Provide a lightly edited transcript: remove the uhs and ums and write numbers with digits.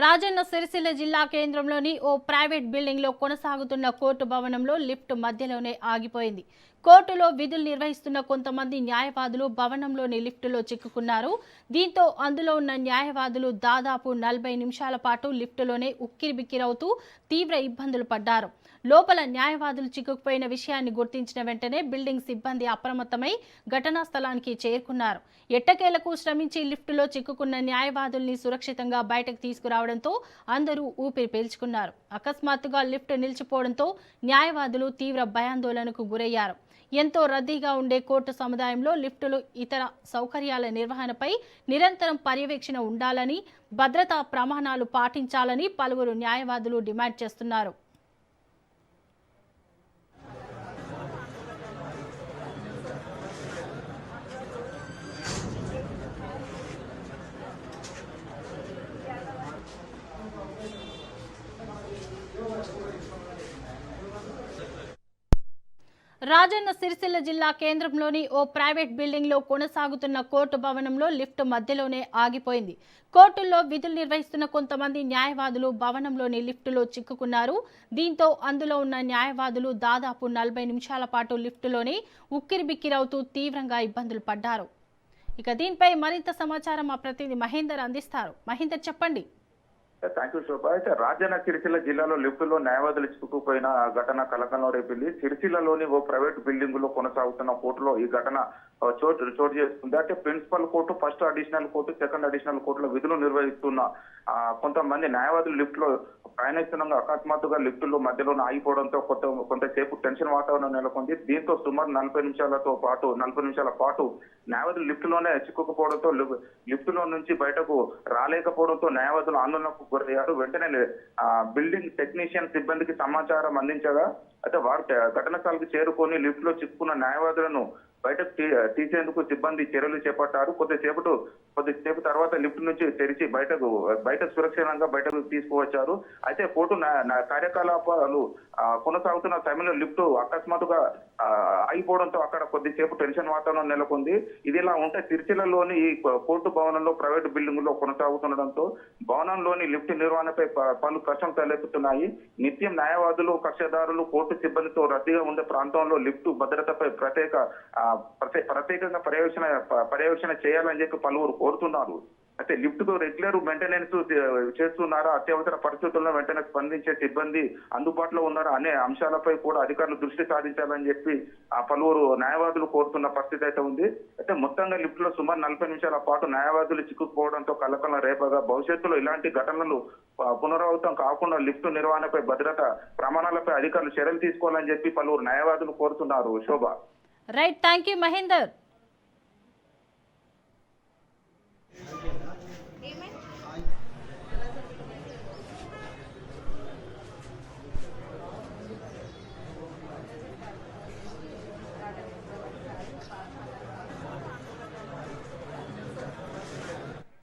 రాజన్న సిరిసిల్ల జిల్లా కేంద్రంలోని ఓ private building లో కొనసాగుతున్న కోర్టు భవనంలో లిఫ్ట్ మధ్యలోనే ఆగిపోయింది. కోర్టులో విధులు నిర్వహిస్తున్న కొంతమంది న్యాయవాదులు భవనంలోని లిఫ్టులో చిక్కుకున్నారు. దీంతో అందులో ఉన్న న్యాయవాదులు దాదాపు 40 నిమిషాల పాటు లిఫ్టులోనే ఉక్కిరిబిక్కిరవుతూ తీవ్ర ఇబ్బందులు పడ్డారు. లోపల న్యాయవాదులు చిక్కుకుపోయిన విషయాన్ని గుర్తించిన వెంటనే బిల్డింగ్ సిబ్బంది అప్రమత్తమై ఘటనా స్థలానికి చేరుకున్నారు. ఎట్టకేలకు శ్రమించి లిఫ్టులో చిక్కుకున్న న్యాయవాదుల్ని సురక్షితంగా బయటకు తీసుకురావడంతో అందరూ ఊపిరి పీల్చుకున్నారు. అకస్మాత్తుగా లిఫ్ట్ నిలిచిపోవడంతో న్యాయవాదులు తీవ్ర భయాందోళనకు గురయ్యారు. ఎంతో రద్దీగా ఉండే కోర్టు సముదాయంలో లిఫ్టులు ఇతర సౌకర్యాల నిర్వహణపై నిరంతరం పర్యవేక్షణ ఉండాలని, భద్రతా ప్రమాణాలు పాటించాలని పలువురు న్యాయవాదులు డిమాండ్ చేస్తున్నారు. రాజన్న సిరిసిల్ల జిల్లా కేంద్రంలోని ఓ ప్రైవేట్ బిల్డింగ్ లో కొనసాగుతున్న కోర్టు భవనంలో లిఫ్ట్ మధ్యలోనే ఆగిపోయింది. కోర్టుల్లో విధులు నిర్వహిస్తున్న కొంతమంది న్యాయవాదులు భవనంలోని లిఫ్టులో చిక్కుకున్నారు. దీంతో అందులో ఉన్న న్యాయవాదులు దాదాపు 40 నిమిషాల పాటు లిఫ్టులోనే ఉక్కిరిబిక్కిరవుతూ తీవ్రంగా ఇబ్బందులు పడ్డారు. ఇక దీనిపై మరింత సమాచారం మా ప్రతినిధి మహేందర్ అందిస్తారు. మహేందర్, చెప్పండి. థ్యాంక్ యూ శోభ. అయితే రాజన్న సిరిసిల్ల జిల్లాలో లిఫ్టులో న్యాయవాదులు చిక్కుకుపోయిన ఘటన కలకంలో రేపింది. సిరిసిల్లలోని ఓ ప్రైవేట్ బిల్డింగ్ లో కొనసాగుతున్న కోర్టులో ఈ ఘటన చోటు చేసుకుంది. అంటే principal court, first additional court, second additional కోర్టులో విధులు నిర్వహిస్తున్న కొంతమంది న్యాయవాదులు లిఫ్ట్ లో ప్రయాణిస్తున్న అకస్మాత్తుగా లిఫ్టులో మధ్యలో ఆగిపోవడంతో కొంతసేపు టెన్షన్ వాతావరణం నెలకొంది. దీంతో సుమారు 40 నిమిషాల పాటు న్యాయవాదులు లిఫ్ట్ లోనే చిక్కుకుపోవడంతో లిఫ్ట్ లో నుంచి బయటకు రాలేకపోవడంతో న్యాయవాదులు ఆందోళనకు గురయ్యారు. వెంటనే బిల్డింగ్ టెక్నీషియన్ సిబ్బందికి సమాచారం అందించగా అయితే వారు ఘటన స్థలానికి చేరుకొని లిఫ్ట్ లో చిక్కుకున్న న్యాయవాదులను బయటకు తీసేందుకు సిబ్బంది చర్యలు చేపట్టారు. కొద్దిసేపు తర్వాత లిఫ్ట్ నుంచి తెరిచి బయటకు సురక్షితంగా బయటకు తీసుకువచ్చారు. అయితే కోర్టు కార్యకలాపాలు కొనసాగుతున్న సమయంలో లిఫ్ట్ అకస్మాత్తుగా ఆగిపోవడంతో అక్కడ కొద్దిసేపు టెన్షన్ వాతావరణం నెలకొంది. ఇదిలా ఉంటే సిరిసిల్లలోని ఈ కోర్టు భవనంలో ప్రైవేట్ బిల్డింగ్ లో కొనసాగుతుండడంతో భవనంలోని లిఫ్ట్ నిర్వహణపై పలు కష్టం తలెత్తుతున్నాయి. నిత్యం న్యాయవాదులు, కక్షదారులు, కోర్టు సిబ్బందితో రద్దీగా ఉండే ప్రాంతంలో లిఫ్ట్ భద్రతపై ప్రత్యేకంగా పర్యవేక్షణ చేయాలని చెప్పి పలువురు కోరుతున్నారు. అయితే లిఫ్ట్ కు రెగ్యులర్ మెయింటెనెన్స్ చేస్తున్నారా, అత్యవసర పరిస్థితుల్లో వెంటనే స్పందించే సిబ్బంది అందుబాటులో ఉన్నారా అనే అంశాలపై కూడా అధికారులు దృష్టి సాధించాలని చెప్పి పలువురు న్యాయవాదులు కోరుతున్న పరిస్థితి అయితే ఉంది. అయితే మొత్తంగా లిఫ్ట్ లో సుమారు 40 నిమిషాల పాటు న్యాయవాదులు చిక్కుకుపోవడంతో కలకలం రేపగా భవిష్యత్తులో ఇలాంటి ఘటనలు పునరావృతం కాకుండా లిఫ్ట్ నిర్వహణపై భద్రత ప్రమాణాలపై అధికారులు చర్యలు తీసుకోవాలని చెప్పి పలువురు న్యాయవాదులు కోరుతున్నారు. Shobha. Right, thank you Mahender.